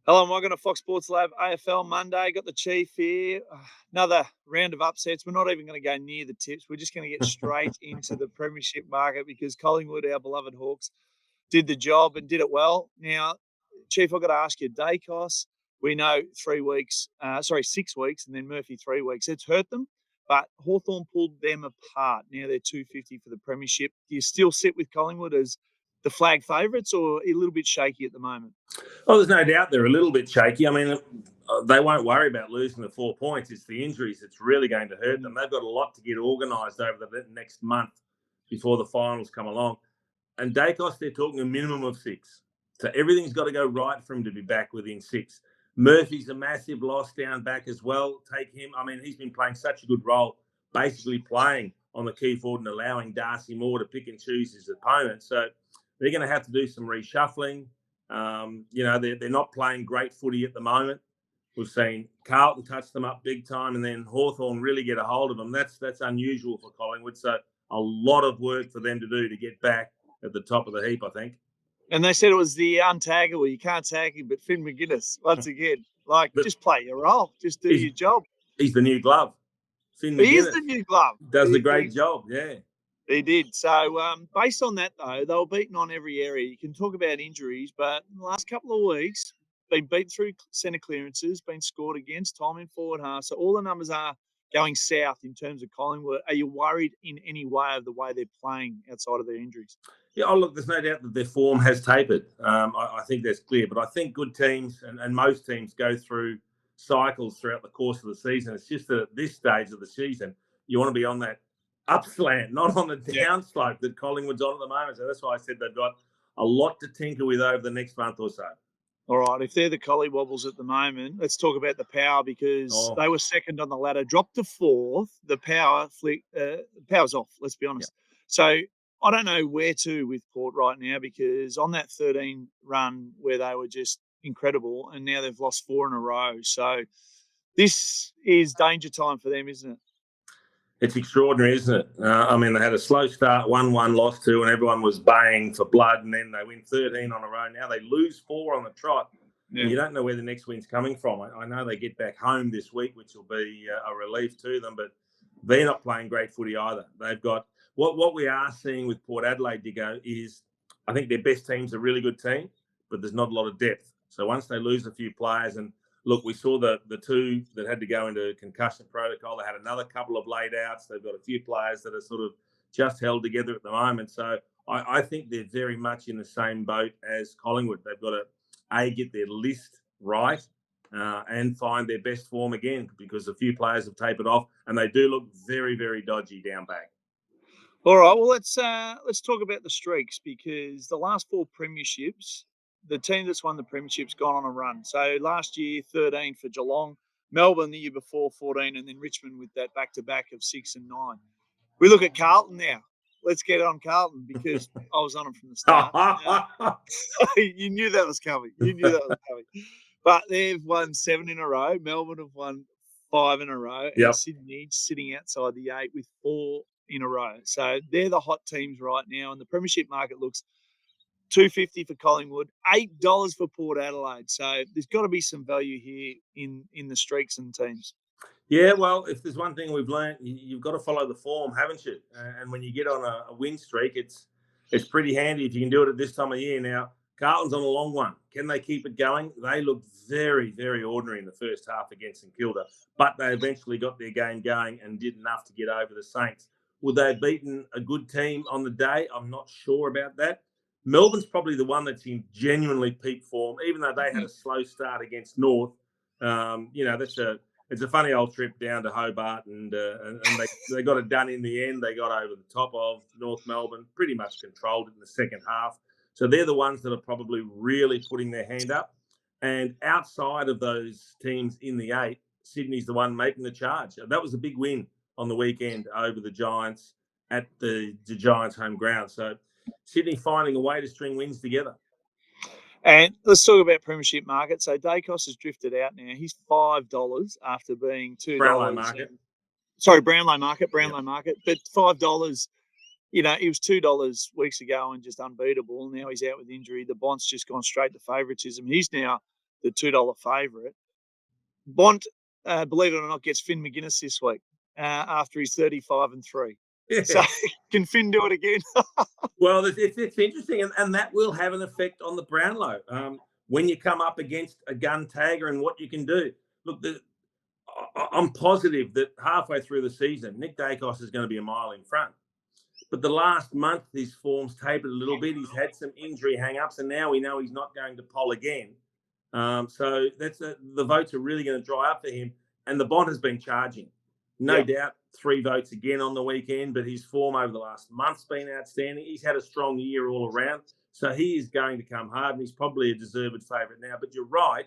Hello, and welcome to Fox Sports Lab AFL Monday. Got the Chief here. Another round of upsets. We're not even going to go near the tips. We're just going to get straight into the premiership market because Collingwood, our beloved Hawks, did the job and did it well. Now, Chief, I've got to ask you, Daicos, we know 6 weeks, and then Murphy 3 weeks. It's hurt them, but Hawthorn pulled them apart. Now they're 250 for the premiership. Do you still sit with Collingwood as the flag favourites or a little bit shaky at the moment? Oh, there's no doubt they're a little bit shaky. I mean, they won't worry about losing the 4 points. It's the injuries that's really going to hurt them. They've got a lot to get organised over the next month before the finals come along. And Daicos, they're talking a minimum of 6. So everything's got to go right for him to be back within 6. Murphy's a massive loss down back as well. Take him. I mean, he's been playing such a good role, basically playing on the key forward and allowing Darcy Moore to pick and choose his opponents. So they're going to have to do some reshuffling. They're not playing great footy at the moment. We've seen Carlton touch them up big time and then Hawthorn really get a hold of them. That's unusual for Collingwood. So a lot of work for them to do to get back at the top of the heap, I think. And they said it was the untaggable. You can't tag him, but Finn McGuinness, once again, just play your role. Just do your job. He's the new glove. Finn McGuinness. He is the new glove. Does a great job, yeah. He did. So based on that, though, they were beaten on every area. You can talk about injuries, but in the last couple of weeks, been beaten through centre clearances, been scored against, time in forward half. So all the numbers are going south in terms of Collingwood. Are you worried in any way of the way they're playing outside of their injuries? Yeah, look, there's no doubt that their form has tapered. I think that's clear. But I think good teams and most teams go through cycles throughout the course of the season. It's just that at this stage of the season, you want to be on that upslant, not on the downslope that Collingwood's on at the moment. So that's why I said they've got a lot to tinker with over the next month or so. All right, if they're the Collywobbles at the moment, let's talk about the Power because they were second on the ladder, dropped to 4th. The Power's off, let's be honest. Yeah. So I don't know where to with Port right now because on that 13 run where they were just incredible and now they've lost 4 in a row. So this is danger time for them, isn't it? It's extraordinary, isn't it? They had a slow start, 1-1, lost 2, and everyone was baying for blood, and then they win 13 on a row. Now they lose 4 on the trot. Yeah. You don't know where the next win's coming from. I know they get back home this week, which will be a relief to them, but they're not playing great footy either. They've got what we are seeing with Port Adelaide, Digo, is I think their best team's a really good team, but there's not a lot of depth. So once they lose a few players and look, we saw the 2 that had to go into concussion protocol. They had another couple of laid outs. They've got a few players that are sort of just held together at the moment. So I think they're very much in the same boat as Collingwood. They've got to, get their list right and find their best form again because a few players have tapered off and they do look very, very dodgy down back. All right, well, let's talk about the streaks because the last 4 premierships, the team that's won the premiership's gone on a run. So last year, 13 for Geelong, Melbourne the year before, 14, and then Richmond with that back-to-back of 6 and 9. We look at Carlton now. Let's get on Carlton because I was on them from the start. You knew that was coming. But they've won 7 in a row. Melbourne have won 5 in a row. Yep. And Sydney's sitting outside the 8 with 4 in a row. So they're the hot teams right now, and the premiership market looks $2.50 for Collingwood, $8 for Port Adelaide. So there's got to be some value here in the streaks and teams. Yeah, well, if there's one thing we've learned, you've got to follow the form, haven't you? And when you get on a win streak, it's pretty handy if you can do it at this time of year. Now, Carlton's on a long one. Can they keep it going? They looked very, very ordinary in the first half against St Kilda, but they eventually got their game going and did enough to get over the Saints. Would they have beaten a good team on the day? I'm not sure about that. Melbourne's probably the one that's in genuinely peak form, even though they had a slow start against North. It's a funny old trip down to Hobart, and they got it done in the end. They got over the top of North Melbourne, pretty much controlled it in the second half. So they're the ones that are probably really putting their hand up. And outside of those teams in the 8, Sydney's the one making the charge. That was a big win on the weekend over the Giants at the Giants' home ground. So Sydney finding a way to string wins together. And let's talk about premiership market. So Daicos has drifted out now. He's $5 after being $2. Brownlow market. Brownlow market. But $5, he was $2 weeks ago and just unbeatable. Now he's out with injury. The Bont's just gone straight to favouritism. He's now the $2 favourite. Bont, believe it or not, gets Finn McGuinness this week after he's 35-3. Yeah. So can Finn do it again? Well, it's interesting, and that will have an effect on the Brownlow when you come up against a gun tagger and what you can do. Look, I'm positive that halfway through the season, Nick Daicos is going to be a mile in front. But the last month, his form's tapered a little bit. He's had some injury hang-ups, and now we know he's not going to poll again. So the votes are really going to dry up for him. And the Bont has been charging. No doubt 3 votes again on the weekend, but his form over the last month's been outstanding. He's had a strong year all around. So he is going to come hard, and he's probably a deserved favourite now. But you're right.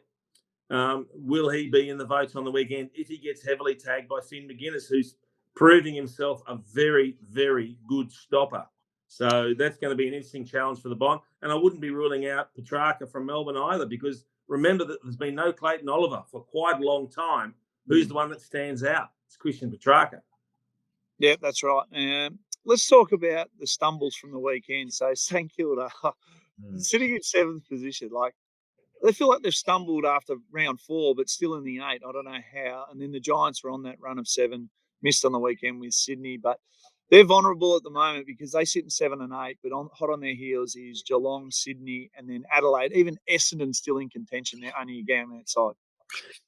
Will he be in the votes on the weekend if he gets heavily tagged by Finn McGuinness, who's proving himself a very, very good stopper? So that's going to be an interesting challenge for the Bont. And I wouldn't be ruling out Petrarca from Melbourne either, because remember that there's been no Clayton Oliver for quite a long time. Who's the one that stands out? It's Christian Petrarca. Yeah, that's right. Let's talk about the stumbles from the weekend. So St Kilda sitting in 7th position, like, they feel like they've stumbled after round 4, but still in the 8. I don't know how. And then the Giants were on that run of 7, missed on the weekend with Sydney. But they're vulnerable at the moment because they sit in 7 and 8. But hot on their heels is Geelong, Sydney, and then Adelaide. Even Essendon still in contention. They're only a game outside.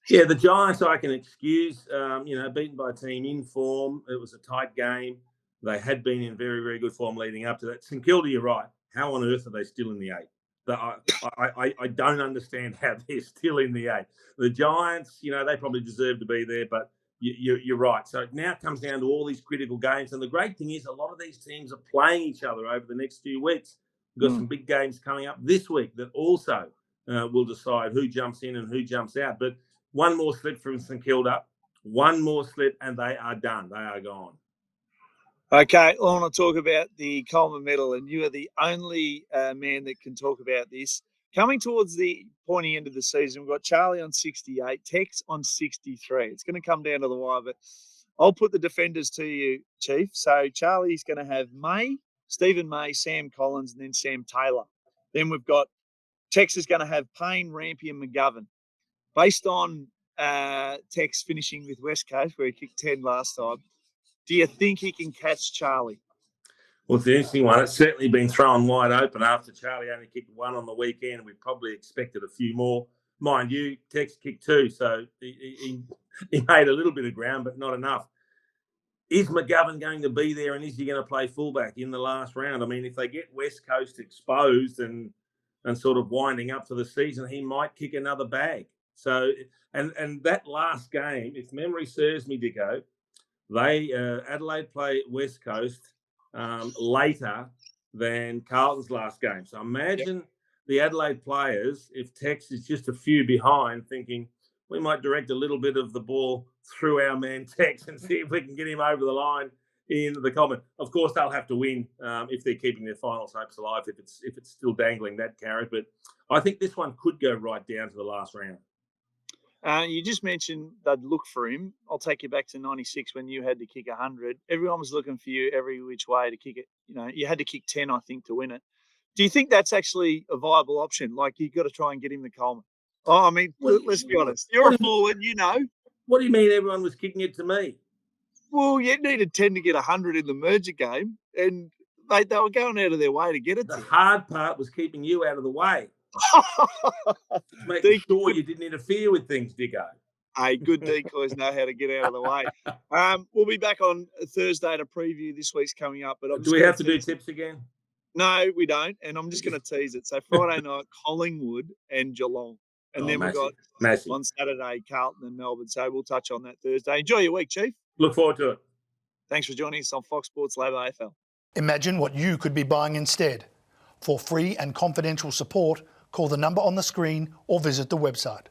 Yeah, the Giants I can excuse. Beaten by a team in form. It was a tight game. They had been in very, very good form leading up to that. St Kilda, you're right. How on earth are they still in the 8? I don't understand how they're still in the 8. The Giants, they probably deserve to be there, but you're right. So it now comes down to all these critical games. And the great thing is a lot of these teams are playing each other over the next few weeks. We've got some big games coming up this week that also will decide who jumps in and who jumps out. But one more slip from St Kilda, one more slip, and they are done. They are gone. Okay, I want to talk about the Coleman Medal, and you are the only man that can talk about this. Coming towards the pointy end of the season, we've got Charlie on 68, Tex on 63. It's going to come down to the wire, but I'll put the defenders to you, Chief. So Charlie's going to have Stephen May, Sam Collins, and then Sam Taylor. Then we've got Tex is going to have Payne, Rampy, and McGovern. Based on Tex finishing with West Coast, where he kicked 10 last time, do you think he can catch Charlie? Well, it's an interesting one. It's certainly been thrown wide open after Charlie only kicked 1 on the weekend. We probably expected a few more. Mind you, Tex kicked 2, so he made a little bit of ground, but not enough. Is McGovern going to be there, and is he going to play fullback in the last round? I mean, if they get West Coast exposed and sort of winding up for the season, he might kick another bag. So, and that last game, if memory serves me, Dicko, Adelaide play West Coast later than Carlton's last game. So imagine the Adelaide players, if Tex is just a few behind, thinking we might direct a little bit of the ball through our man Tex and see if we can get him over the line in the Coleman. Of course, they'll have to win if they're keeping their finals hopes alive, if it's still dangling that carrot. But I think this one could go right down to the last round. You just mentioned they'd look for him. I'll take you back to 96 when you had to kick 100. Everyone was looking for you every which way to kick it. You had to kick 10, I think, to win it. Do you think that's actually a viable option? Like, you've got to try and get him the Coleman. Oh, I mean, let's be honest. You're a forward, What do you mean everyone was kicking it to me? Well, you needed 10 to get 100 in the merger game, and they were going out of their way to get it. The hard part was keeping you out of the way. Making sure you didn't interfere with things, Dicko. Hey, good decoys know how to get out of the way. We'll be back on Thursday to preview this week's coming up. But do we have to do tips again? No, we don't. And I'm just going to tease it. So Friday night, Collingwood and Geelong. And then we've got on Saturday, Carlton and Melbourne. So we'll touch on that Thursday. Enjoy your week, Chief. Look forward to it. Thanks for joining us on Fox Sports Lab AFL. Imagine what you could be buying instead. For free and confidential support, call the number on the screen or visit the website.